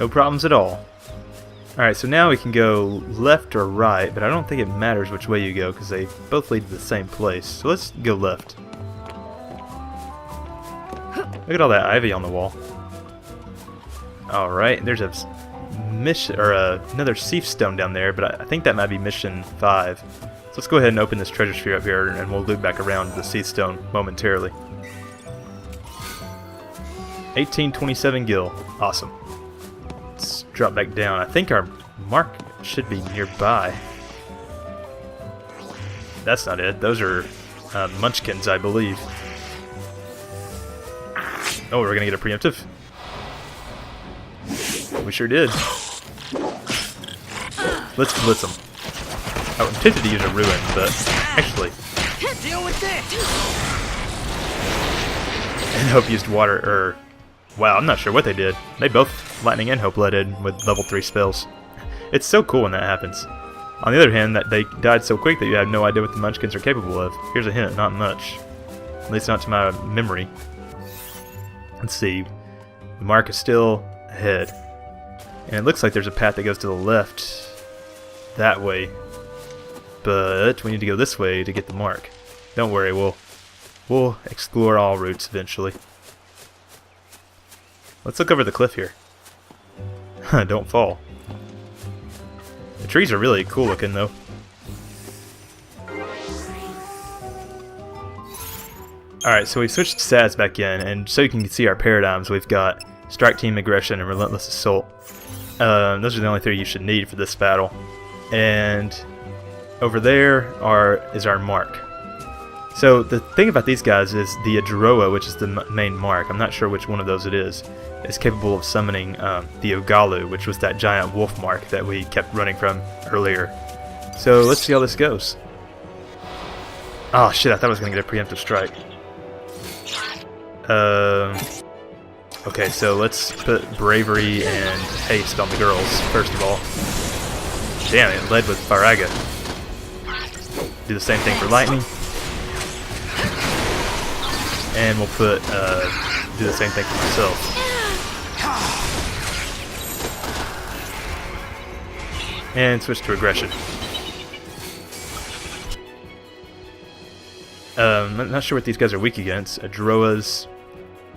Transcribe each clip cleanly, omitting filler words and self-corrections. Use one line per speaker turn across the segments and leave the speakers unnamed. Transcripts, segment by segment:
No problems at all. Alright, so now we can go left or right, but I don't think it matters which way you go because they both lead to the same place. So let's go left. Look at all that ivy on the wall. Alright, there's a mission, or another Seaf Stone down there, but I think that might be mission 5. So let's go ahead and open this treasure sphere up here, and we'll loop back around to the Seaf Stone momentarily. 1827 gil. Awesome. Let's drop back down. I think our mark should be nearby. That's not it. Those are munchkins, I believe. Oh, we're gonna get a preemptive. We sure did. Let's blitz them. I was tempted to use a ruin, but actually,
Deal with this.
and Hope used water. Wow, I'm not sure what they did. They both lightning and Hope let in with level 3 spells. It's so cool when that happens. On the other hand, that they died so quick that you have no idea what the Munchkins are capable of. Here's a hint: not much, at least not to my memory. Let's see. The mark is still ahead. And it looks like there's a path that goes to the left that way. But we need to go this way to get the mark. Don't worry, we'll explore all routes eventually. Let's look over the cliff here. Don't fall. The trees are really cool looking though. Alright, so we switched stats back in, and so you can see our paradigms, we've got Strike Team, Aggression, and Relentless Assault. Those are the only 3 you should need for this battle. And over there is our mark. So the thing about these guys is the Adroa, which is the main mark, I'm not sure which one of those it is capable of summoning the Ogalu, which was that giant wolf mark that we kept running from earlier. So let's see how this goes. Oh shit, I thought I was going to get a preemptive strike. Okay, so let's put Bravery and Haste on the girls, first of all. Damn, it led with Faraga. Do the same thing for Lightning. And we'll put, do the same thing for myself. And switch to Aggression. I'm not sure what these guys are weak against. Adroa's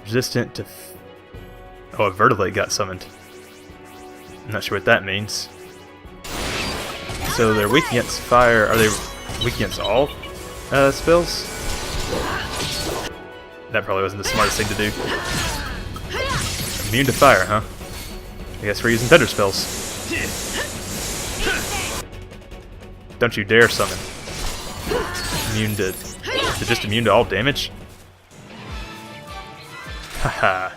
resistant to... Oh, a Vertilate got summoned. I'm not sure what that means. So they're weak against fire. Are they weak against all spells? That probably wasn't the smartest thing to do. Immune to fire, huh? I guess we're using thunder spells. Don't you dare summon. Immune to... Is it just immune to all damage? Haha.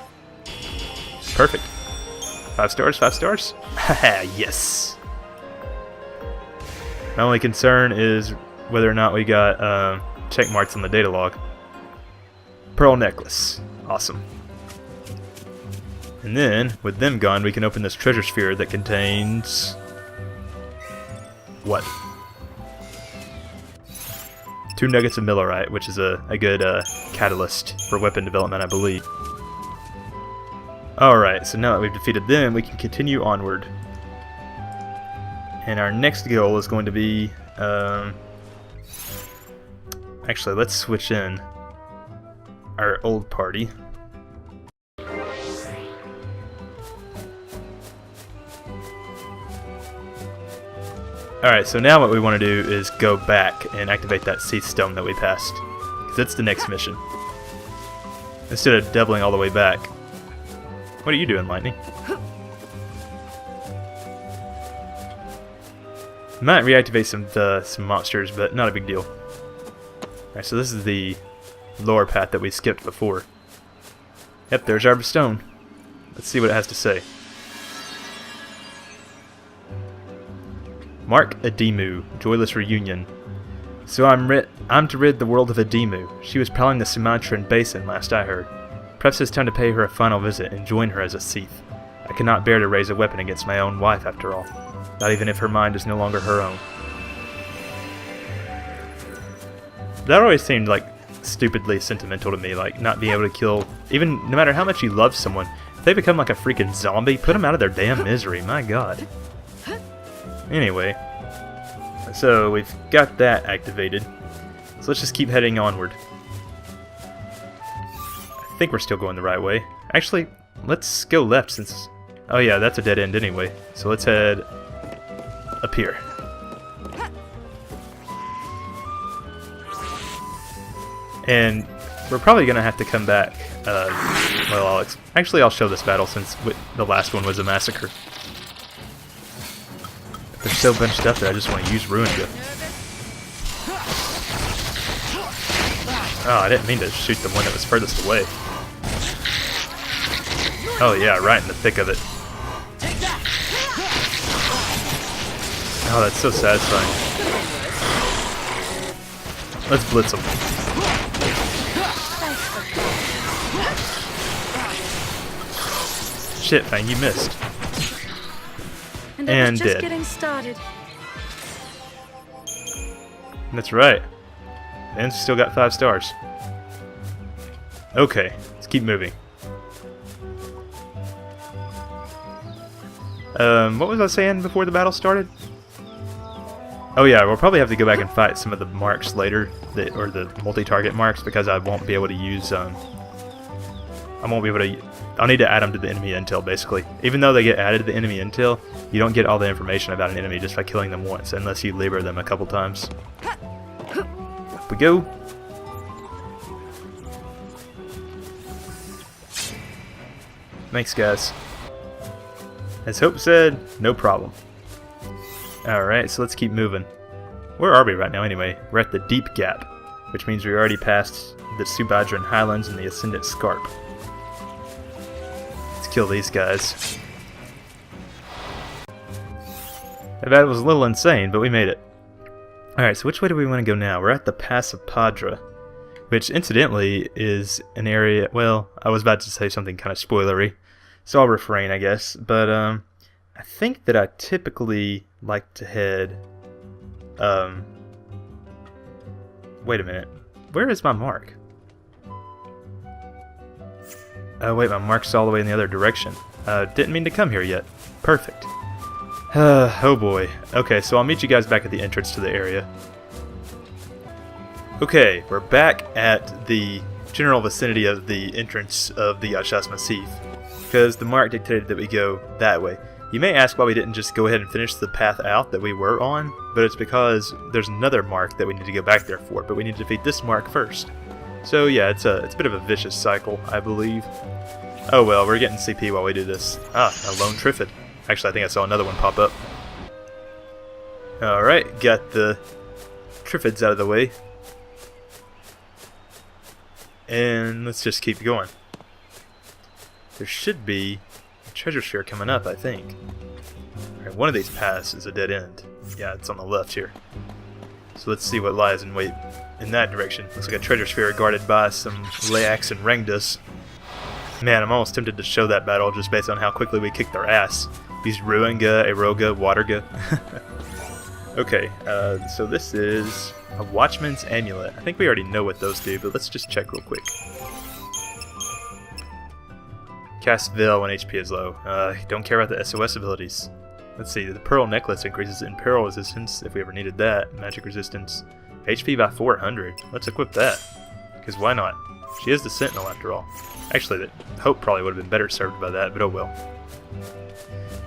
Perfect. 5 stars, 5 stars? Haha, yes. My only concern is whether or not we got check marks on the data log. Pearl necklace. Awesome. And then, with them gone, we can open this treasure sphere that contains... what? 2 nuggets of Millerite, which is a good catalyst for weapon development, I believe. Alright, so now that we've defeated them, we can continue onward. And our next goal is going to be... actually, let's switch in our old party. Alright, so now what we want to do is go back and activate that Seaf Stone that we passed. Because that's the next mission. Instead of doubling all the way back. What are you doing, Lightning? Might reactivate some monsters, but not a big deal. Alright, so this is the lower path that we skipped before. Yep, there's our stone. Let's see what it has to say. Mark Ademu, joyless reunion. So I'm to rid the world of Ademu. She was prowling the Sumatran basin, last I heard. Perhaps it's time to pay her a final visit and join her as a Seaf. I cannot bear to raise a weapon against my own wife, after all. Not even if her mind is no longer her own. That always seemed like stupidly sentimental to me, like not being able to kill, even no matter how much you love someone, if they become like a freaking zombie, put them out of their damn misery. My god. Anyway, so we've got that activated. So let's just keep heading onward. I think we're still going the right way. Actually, let's go left since... Oh yeah, that's a dead end anyway. So let's head up here. And we're probably going to have to come back. Well, I'll show this battle since the last one was a massacre. They're so bunched up that I just want to use Ruinga. Oh, I didn't mean to shoot the one that was furthest away. Oh yeah, right in the thick of it. Oh, that's so satisfying. Let's blitz them. Shit, Fang, you missed.
And I was just
dead.
getting started.
That's right. And still got 5 stars. Okay, let's keep moving. What was I saying before the battle started? Oh yeah, we'll probably have to go back and fight some of the marks later, or the multi-target marks, because I won't be able to use, I'll need to add them to the enemy intel, basically. Even though they get added to the enemy intel, you don't get all the information about an enemy just by killing them once, unless you labor them a couple times. Up we go. Thanks, guys. As Hope said, no problem. Alright, so let's keep moving. Where are we right now anyway? We're at the Deep Gap, which means we're already past the Subadran Highlands and the Ascendant Scarp. Let's kill these guys. That was a little insane, but we made it. Alright, so which way do we want to go now? We're at the Pass of Paddra, which incidentally is an area... Well, I was about to say something kind of spoilery, so I'll refrain, I guess. But I think that I typically like to head... Wait a minute. Where is my mark? Oh wait, my mark's all the way in the other direction. Didn't mean to come here yet. Perfect. Oh boy. Okay, so I'll meet you guys back at the entrance to the area. Okay, we're back at the general vicinity of the entrance of the Yaschas Massif, because the mark dictated that we go that way. You may ask why we didn't just go ahead and finish the path out that we were on, but it's because there's another mark that we need to go back there for, but we need to defeat this mark first. So yeah, it's a bit of a vicious cycle, I believe. Oh well, we're getting CP while we do this. Ah, a lone Triffid. Actually, I think I saw another one pop up. Alright, got the Triffids out of the way. And let's just keep going. There should be a treasure sphere coming up, I think. Alright, one of these paths is a dead end. Yeah, it's on the left here. So let's see what lies in wait in that direction. Looks like a treasure sphere guarded by some Leax and Rangdas. Man, I'm almost tempted to show that battle just based on how quickly we kicked their ass. These Ruinga, Eroga, Waterga. Okay, so this is a Watchman's Amulet. I think we already know what those do, but let's just check real quick. Cast Veil when HP is low. Don't care about the SOS abilities. Let's see, the Pearl Necklace increases in peril resistance if we ever needed that. Magic resistance. HP by 400. Let's equip that. Because why not? She is the Sentinel after all. Actually, that Hope probably would have been better served by that, but oh well.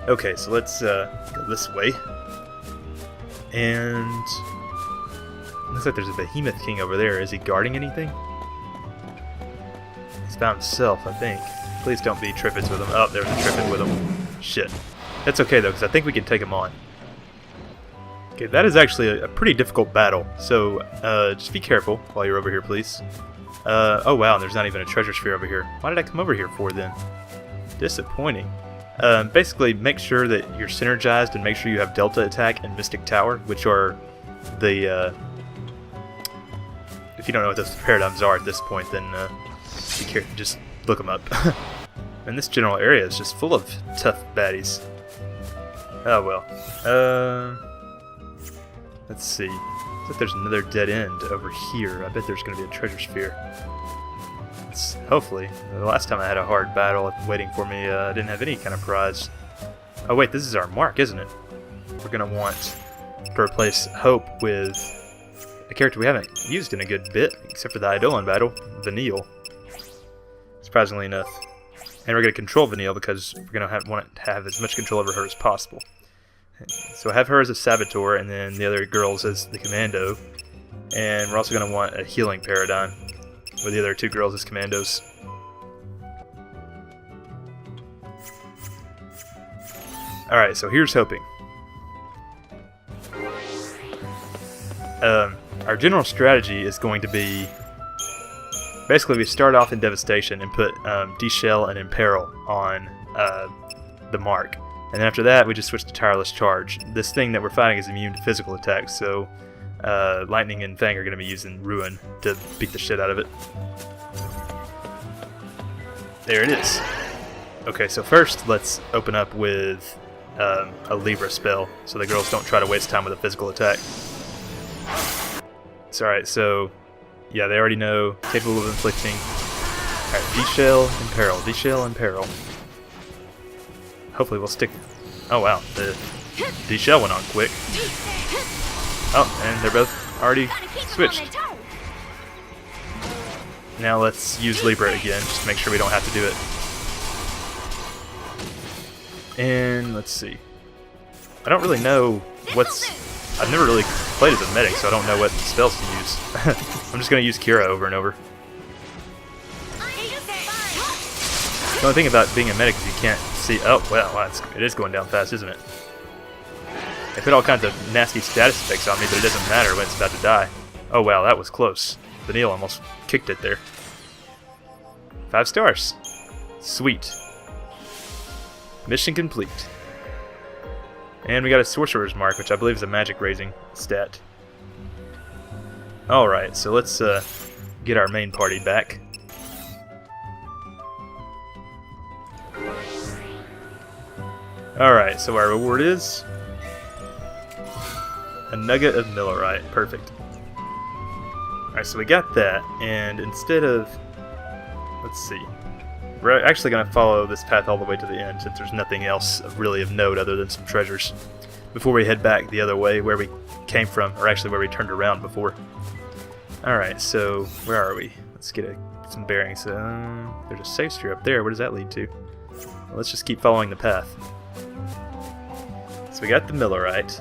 Okay, so let's go this way. And looks like there's a Behemoth King over there. Is he guarding anything? He's by himself, I think. Please don't be Triffids with him. Oh, there's a Triffid with him. Shit. That's okay though, because I think we can take him on. Okay, that is actually a pretty difficult battle, so just be careful while you're over here, please. Oh wow, there's not even a treasure sphere over here. Why did I come over here for then? Disappointing. Basically, make sure that you're synergized and make sure you have Delta Attack and Mystic Tower, which are the... if you don't know what those paradigms are at this point, then be careful. Just look them up. And this general area is just full of tough baddies. Oh well. Let's see. Looks like there's another dead end over here. I bet there's going to be a treasure sphere. once, hopefully. The last time I had a hard battle waiting for me, I didn't have any kind of prize. Oh wait, this is our mark, isn't it? We're going to want to replace Hope with a character we haven't used in a good bit, except for the Eidolon battle, Vanille. Surprisingly enough. And we're going to control Vanille because we're going to want to have as much control over her as possible. So I have her as a Saboteur, and then the other girls as the Commando. And we're also going to want a healing paradigm with the other two girls as Commandos. Alright, so here's hoping. Our general strategy is going to be... Basically, we start off in Devastation and put De-Shell and Imperil on the mark. And then after that, we just switch to Tireless Charge. This thing that we're fighting is immune to physical attacks, so Lightning and Fang are going to be using Ruin to beat the shit out of it. There it is. Okay, so first, let's open up with a Libra spell, so the girls don't try to waste time with a physical attack. It's alright, so... Yeah, they already know. Capable of inflicting. Alright, De-Shell, Imperil. De-Shell, Imperil. Hopefully we'll stick... Oh wow, the De-Shell went on quick. Oh, and they're both already switched. Now let's use Libra again, just to make sure we don't have to do it. And let's see. I don't really know what's... I've never really played as a medic, so I don't know what spells to use. I'm just going to use Kira over and over. The only thing about being a medic is you can't see... Oh, well, it is going down fast, isn't it? They put all kinds of nasty status effects on me, but it doesn't matter when it's about to die. Oh, wow, that was close. Vanille almost kicked it there. 5 stars. Sweet. Mission complete. And we got a Sorcerer's Mark, which I believe is a magic raising stat. Alright, so let's get our main party back. Alright, so our reward is... a nugget of Millerite. Perfect. Alright, so we got that, and instead of... Let's see. We're actually going to follow this path all the way to the end, since there's nothing else really of note other than some treasures, before we head back the other way where we came from, or actually where we turned around before. Alright, so where are we? Let's get some bearings. There's a safe sphere up there. Where does that lead to? Well, let's just keep following the path. So we got the Millerite,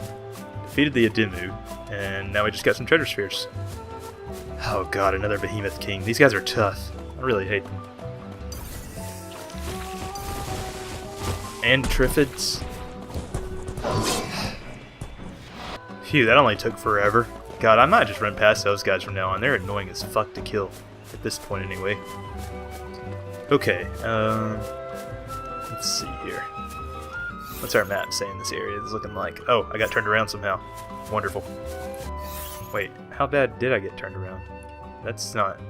defeated the Adimu, and now we just got some treasure spheres. Oh god, another Behemoth King. These guys are tough. I really hate them. And Triffids. Phew, that only took forever. God, I might just run past those guys from now on. They're annoying as fuck to kill. At this point, anyway. Okay, let's see here. What's our map saying this area is looking like? Oh, I got turned around somehow. Wonderful. Wait, how bad did I get turned around? That's not...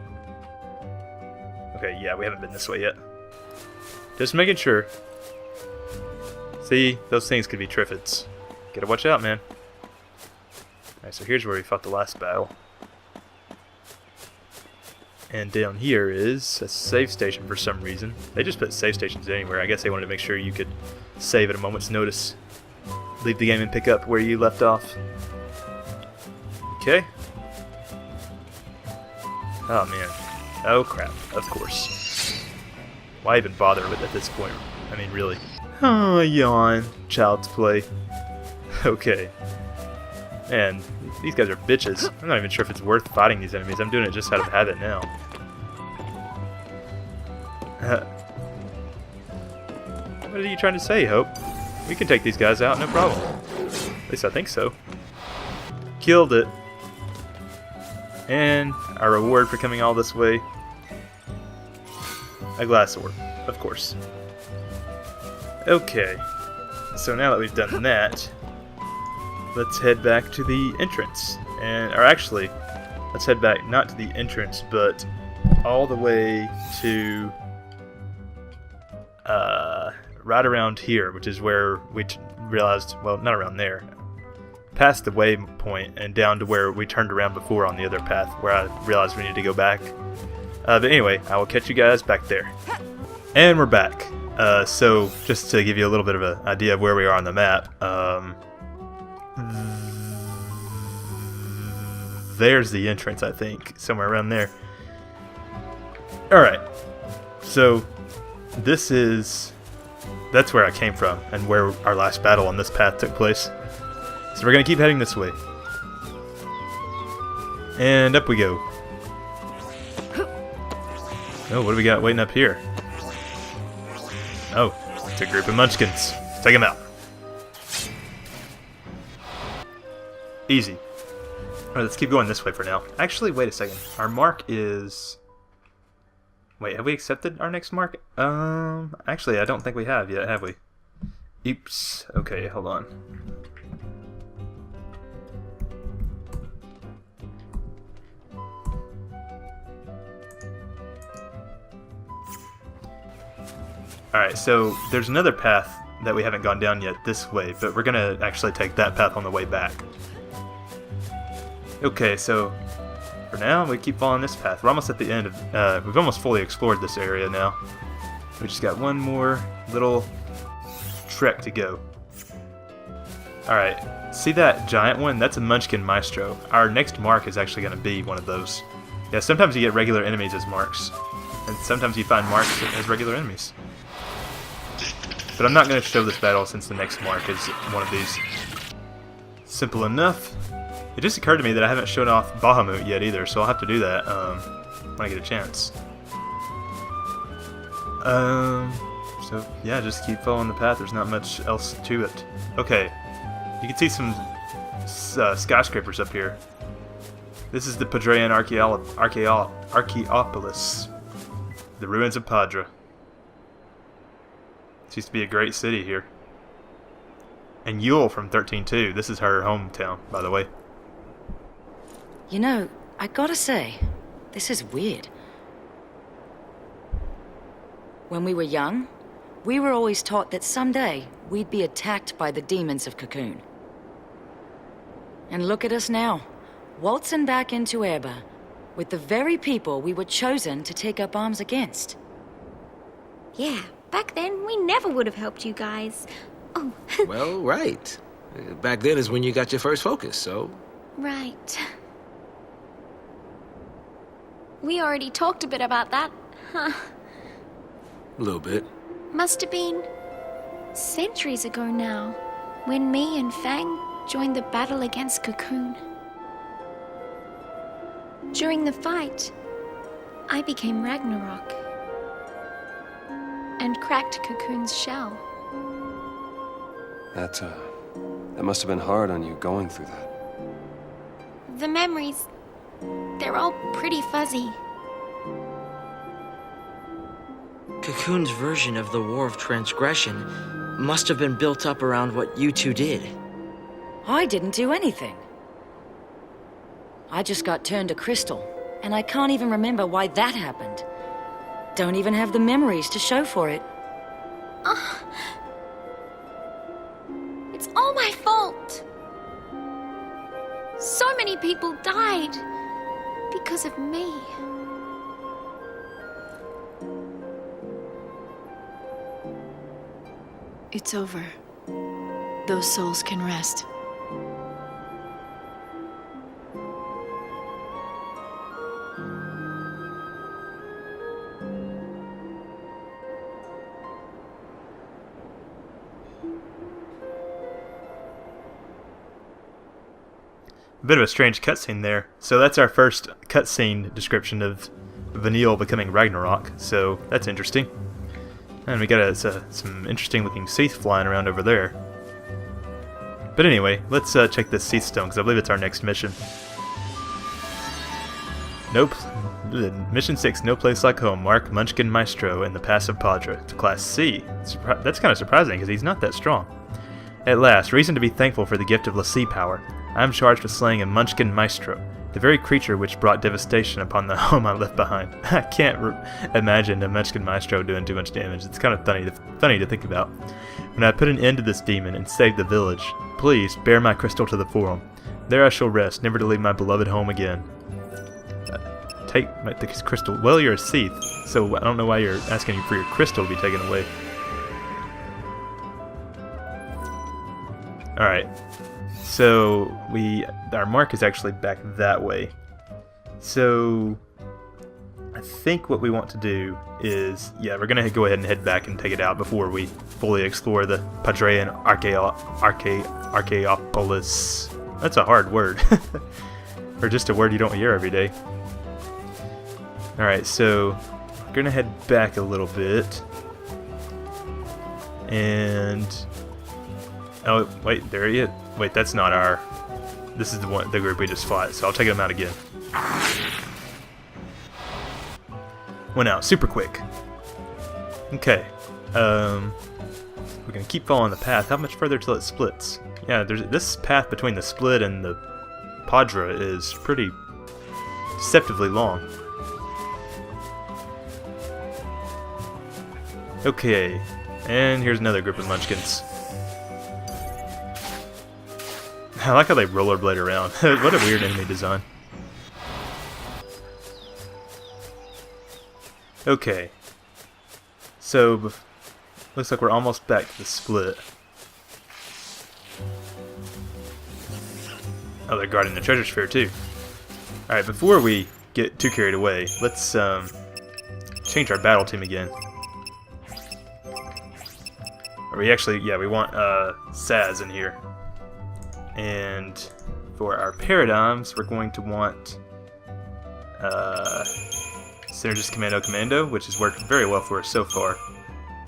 Okay, yeah, we haven't been this way yet. Just making sure. See, those things could be Triffids. Gotta watch out, man. Alright, so here's where we fought the last battle. And down here is a save station for some reason. They just put save stations anywhere. I guess they wanted to make sure you could save at a moment's notice. Leave the game and pick up where you left off. Okay. Oh man. Oh crap, of course. Why even bother with it at this point? I mean, really. Oh, yawn. Child's play. Okay. Man, these guys are bitches. I'm not even sure if it's worth fighting these enemies. I'm doing it just out of habit now. What are you trying to say, Hope? We can take these guys out, no problem. At least I think so. Killed it. And our reward for coming all this way. A glass orb, of course. Okay. So now that we've done that, let's head back to the entrance. Or actually, let's head back not to the entrance, but all the way to right around here, which is where we realized, well, not around there, past the waypoint and down to where we turned around before on the other path, where I realized we needed to go back. But anyway, I will catch you guys back there. And we're back. So, just to give you a little bit of an idea of where we are on the map, there's the entrance, I think, somewhere around there. Alright, so that's where I came from, and where our last battle on this path took place. So we're going to keep heading this way. And up we go. Oh, what do we got waiting up here? Oh, it's a group of munchkins. Let's take them out. Easy. Alright, let's keep going this way for now. Actually, wait a second. Our mark is... Wait, have we accepted our next mark? Actually, I don't think we have yet, have we? Oops. Okay, hold on. Alright, so there's another path that we haven't gone down yet this way, but we're gonna actually take that path on the way back. Okay, so for now, we keep following this path. We're almost at the end of... we've almost fully explored this area now. We just got one more little trek to go. Alright, see that giant one? That's a Munchkin Maestro. Our next mark is actually going to be one of those. Yeah, sometimes you get regular enemies as marks. And sometimes you find marks as regular enemies. But I'm not going to show this battle since the next mark is one of these. Simple enough. It just occurred to me that I haven't shown off Bahamut yet either, so I'll have to do that when I get a chance. So yeah, just keep following the path. There's not much else to it. Okay, you can see some skyscrapers up here. This is the Padraan Archaeopolis, the ruins of Paddra. It used to be a great city here. And Yule from 13-2. This is her hometown, by the way.
You know, I gotta say, this is weird. When we were young, we were always taught that someday we'd be attacked by the demons of Cocoon. And look at us now, waltzing back into Erba, with the very people we were chosen to take up arms against.
Yeah, back then we never would have helped you guys. Oh.
Well, right. Back then is when you got your first focus, so...
Right. We already talked a bit about that, huh?
A little bit.
Must have been centuries ago now, when me and Fang joined the battle against Cocoon. During the fight, I became Ragnarok and cracked Cocoon's shell.
That must have been hard on you going through that.
The memories, they're all pretty fuzzy.
Cocoon's version of the War of Transgression must have been built up around what you two did.
I didn't do anything. I just got turned to crystal, and I can't even remember why that happened. Don't even have the memories to show for it.
It's all my fault. So many people died because of me.
It's over. Those souls can rest.
A bit of a strange cutscene there. So that's our first cutscene description of Vanille becoming Ragnarok, so that's interesting. And we got some interesting looking Seath flying around over there. But anyway, let's check this Seath Stone, because I believe it's our next mission. Nope. Mission 6, No Place Like Home, Mark Munchkin Maestro in the Pass of Paddra to Class C. That's kind of surprising, because he's not that strong. At last, reason to be thankful for the gift of Lassie power. I am charged with slaying a Munchkin Maestro, the very creature which brought devastation upon the home I left behind. I can't imagine a Munchkin Maestro doing too much damage. It's kind of funny to think about. When I put an end to this demon and save the village, please bear my crystal to the Forum. There I shall rest, never to leave my beloved home again. might take his crystal. Well, you're a Seath, so I don't know why you're asking for your crystal to be taken away. Alright, so our mark is actually back that way. So I think what we want to do is, yeah, we're going to go ahead and head back and take it out before we fully explore the Paddra and Archaeopolis. That's a hard word. Or just a word you don't hear every day. Alright, so we're going to head back a little bit. And... oh, wait, there he is. Wait, that's not our... this is the group we just fought, so I'll take them out again. Went out super quick. Okay. We're gonna keep following the path. How much further till it splits? Yeah, there's this path between the split and the Paddra is pretty deceptively long. Okay, and here's another group of munchkins. I like how they rollerblade around. What a weird enemy design. Okay, so looks like we're almost back to the split. Oh, they're guarding the treasure sphere too. Alright, before we get too carried away, let's change our battle team again. Or we actually, yeah, we want Saz in here. And for our paradigms, we're going to want Synergist Commando, which has worked very well for us so far.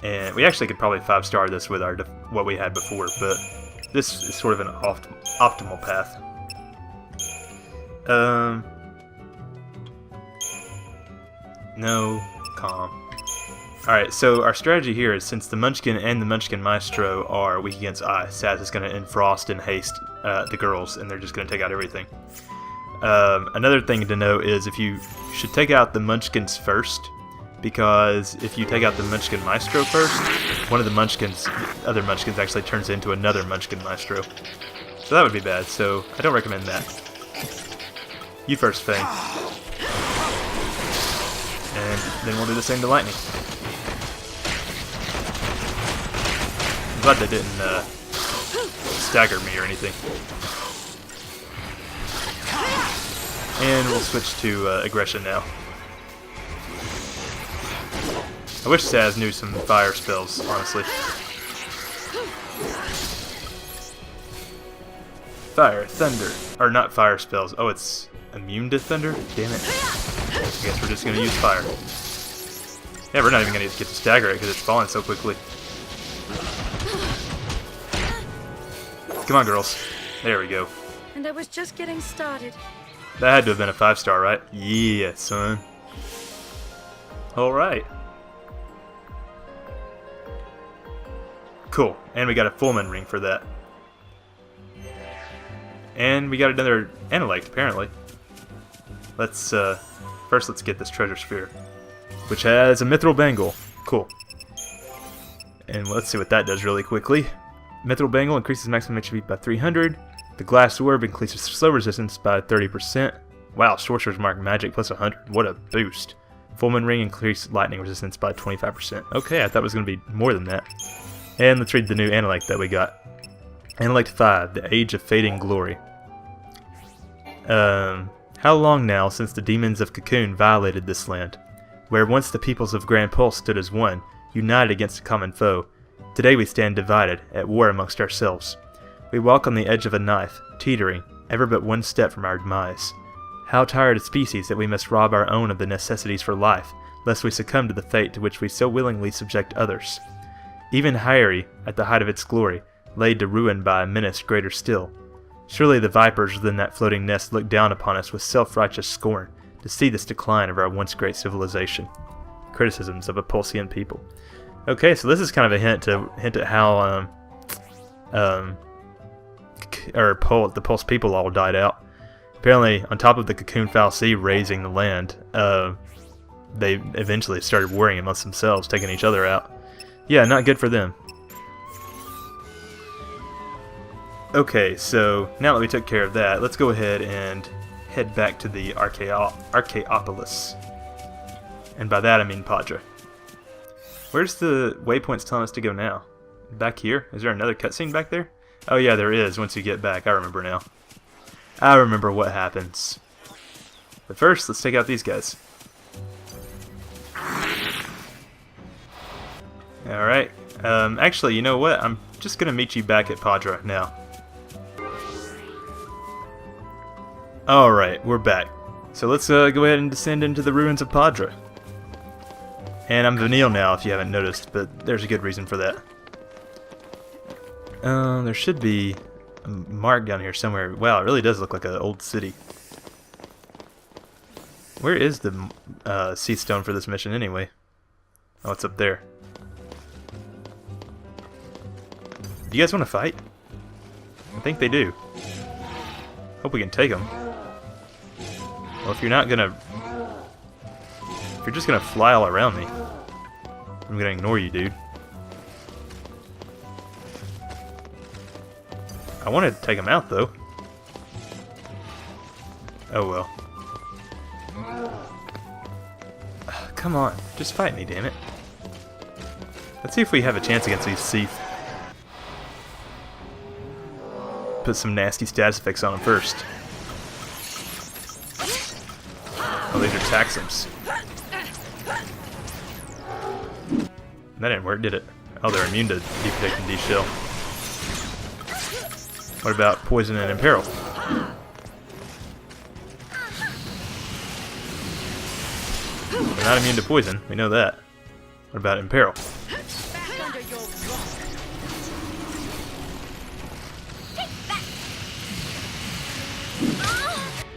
And we actually could probably 5-star this with our what we had before, but this is sort of an optimal path. No, calm. Alright, so our strategy here is since the Munchkin and the Munchkin Maestro are weak against ice, Saz is going to enfrost and haste the girls, and they're just going to take out everything. Another thing to know is if you should take out the Munchkins first, because if you take out the Munchkin Maestro first, one of the other Munchkins actually turns into another Munchkin Maestro. So that would be bad, so I don't recommend that. You first, Fang. And then we'll do the same to Lightning. I'm glad they didn't stagger me or anything. And we'll switch to aggression now. I wish Saz knew some fire spells, honestly. Fire, thunder, or not fire spells. Oh, it's immune to thunder? Damn it. I guess we're just gonna use fire. Yeah, we're not even gonna get to stagger it because it's falling so quickly. Come on, girls. There we go.
And I was just getting started.
That had to have been a 5-star, right? Yeah, son. Alright. Cool. And we got a Fullman ring for that. And we got another Analect, apparently. Let's, first let's get this treasure sphere. Which has a Mithril Bangle. Cool. And let's see what that does really quickly. Mithril Bangle increases maximum HP by 300. The Glass Orb increases slow resistance by 30%. Wow, Sorcerer's Mark Magic plus 100. What a boost. Fullman Ring increased lightning resistance by 25%. Okay, I thought it was going to be more than that. And let's read the new Analect that we got. Analect 5, The Age of Fading Glory. How long now since the demons of Cocoon violated this land? Where once the peoples of Gran Pulse stood as one, united against a common foe. Today we stand divided, at war amongst ourselves. We walk on the edge of a knife, teetering, ever but one step from our demise. How tired a species that we must rob our own of the necessities for life, lest we succumb to the fate to which we so willingly subject others. Even Hyrie, at the height of its glory, laid to ruin by a menace greater still. Surely the vipers within that floating nest look down upon us with self-righteous scorn to see this decline of our once great civilization. Criticisms of a Pulsean people. Okay, so this is kind of a hint at how the Pulse people all died out. Apparently, on top of the Cocoon Foul Sea razing the land, they eventually started warring amongst themselves, taking each other out. Yeah, not good for them. Okay, so now that we took care of that, let's go ahead and head back to the Archaeopolis. And by that I mean Paddra. Where's the waypoints telling us to go now? Back here? Is there another cutscene back there? Oh yeah, there is once you get back. I remember now. I remember what happens. But first, let's take out these guys. Alright. Actually, you know what? I'm just gonna meet you back at Paddra now. Alright, we're back. So let's go ahead and descend into the ruins of Paddra. And I'm Vanille now, if you haven't noticed, but there's a good reason for that. There should be a mark down here somewhere. Wow, it really does look like an old city. Where is the sea stone for this mission anyway? Oh, it's up there. Do you guys want to fight? I think they do. Hope we can take them. Well, if you're not gonna... If you're just gonna fly all around me, I'm gonna ignore you, dude. I wanted to take him out, though. Oh well. Come on, just fight me, damn it. Let's see if we have a chance against these Sith. Put some nasty status effects on them first. Oh, these are Taxums. That didn't work, did it? Oh, they're immune to Deep and D-Shell. What about Poison and Imperil? They're not immune to poison, we know that. What about Imperil?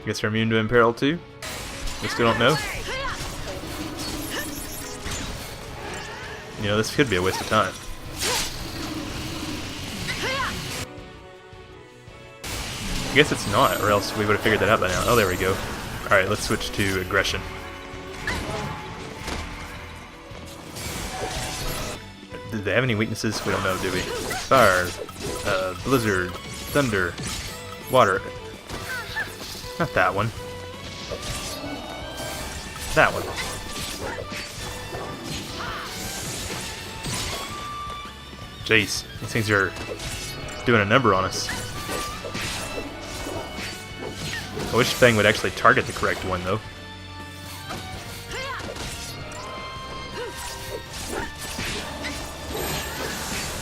Guess they're immune to Imperil too? We still don't know? You know, this could be a waste of time. I guess it's not, or else we would have figured that out by now. Oh, there we go. Alright, let's switch to aggression. Do they have any weaknesses? We don't know, do we? Fire, blizzard, thunder, water. Not that one. That one. Jeez, these things are doing a number on us. I wish Fang would actually target the correct one, though.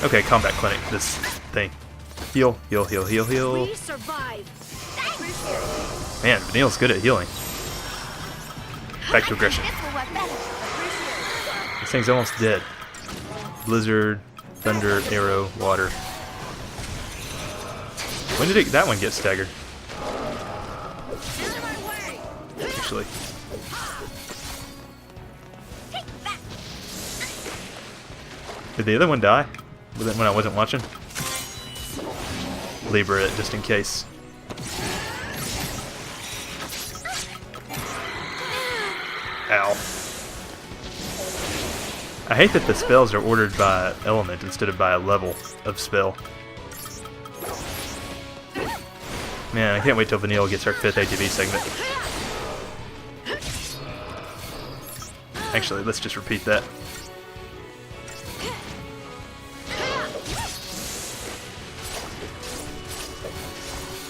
Okay, combat clinic, this thing. Heal, heal, heal, heal, heal. Man, Vanille's good at healing. Back to aggression. This thing's almost dead. Blizzard, thunder, arrow, water. When did that one get staggered? Actually. Did the other one die? Was it when I wasn't watching? Libra it just in case. Ow. I hate that the spells are ordered by element instead of by a level of spell. Man, I can't wait till Vanille gets her 5th ATV segment. Actually, let's just repeat that.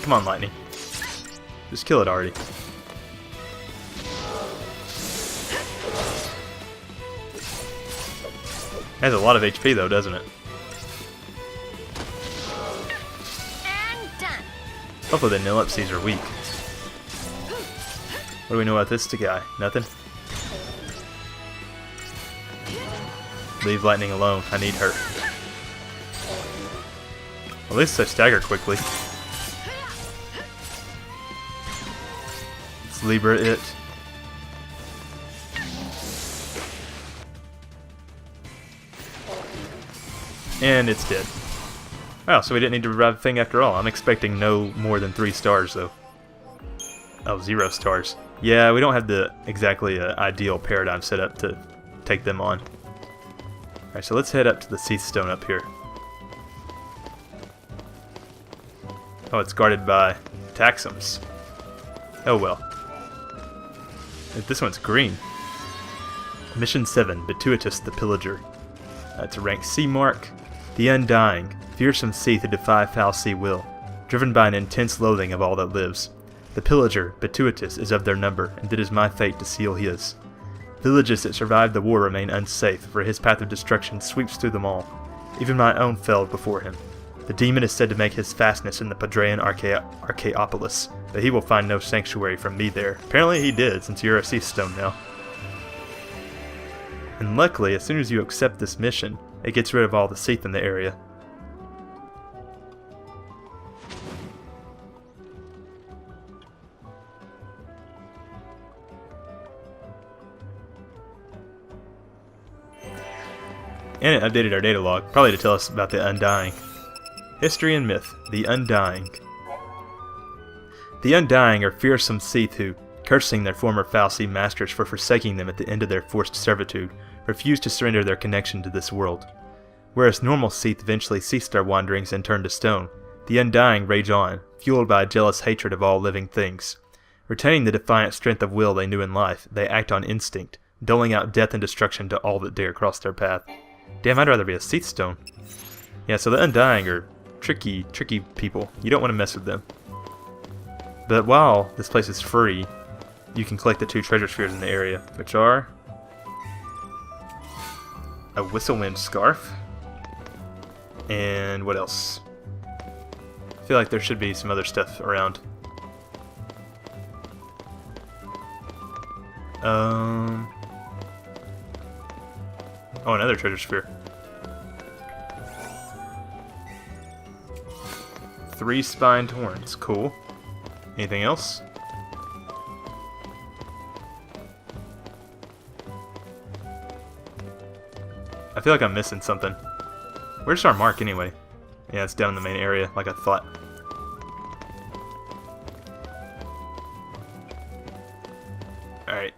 Come on, Lightning. Just kill it already. It has a lot of HP though, doesn't it?
And done.
Hopefully the Nilipsies are weak. What do we know about this guy? Nothing? Leave Lightning alone. I need her. At least I stagger quickly. Let's Libra it. And it's dead. Wow, so we didn't need to revive the thing after all. I'm expecting no more than 3 stars, though. Oh, 0 stars. Yeah, we don't have the exactly ideal paradigm set up to take them on. Alright, so let's head up to the Seath Stone up here. Oh, it's guarded by Taxums. Oh well. This one's green. Mission 7, Bituitus the Pillager. It's a rank C mark. The Undying, fearsome sea who defy foul sea will, driven by an intense loathing of all that lives. The Pillager, Bituitus, is of their number, and it is my fate to seal his. Villages that survived the war remain unsafe, for his path of destruction sweeps through them all. Even my own fell before him. The demon is said to make his fastness in the Padraan Archaeopolis, but he will find no sanctuary from me there. Apparently he did, since you're a Seath Stone now. And luckily, as soon as you accept this mission, it gets rid of all the Seath in the area. And it updated our data log, probably to tell us about the Undying. History and Myth, the Undying. The Undying are fearsome Seath who, cursing their former foul sea masters for forsaking them at the end of their forced servitude, refuse to surrender their connection to this world. Whereas normal Seath eventually cease their wanderings and turn to stone, the Undying rage on, fueled by a jealous hatred of all living things. Retaining the defiant strength of will they knew in life, they act on instinct, doling out death and destruction to all that dare cross their path. Damn, I'd rather be a Seath Stone. Yeah, so the Undying are tricky people. You don't want to mess with them. But while this place is free, you can collect the 2 treasure spheres in the area, which are a Whistlewind Scarf, and what else? I feel like there should be some other stuff around. Oh, another treasure sphere. 3 spined horns, cool. Anything else? I feel like I'm missing something. Where's our mark anyway? Yeah, it's down in the main area, like I thought. Alright.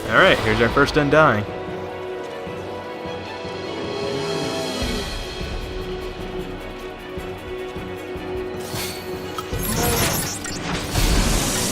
Alright, here's our first Undying.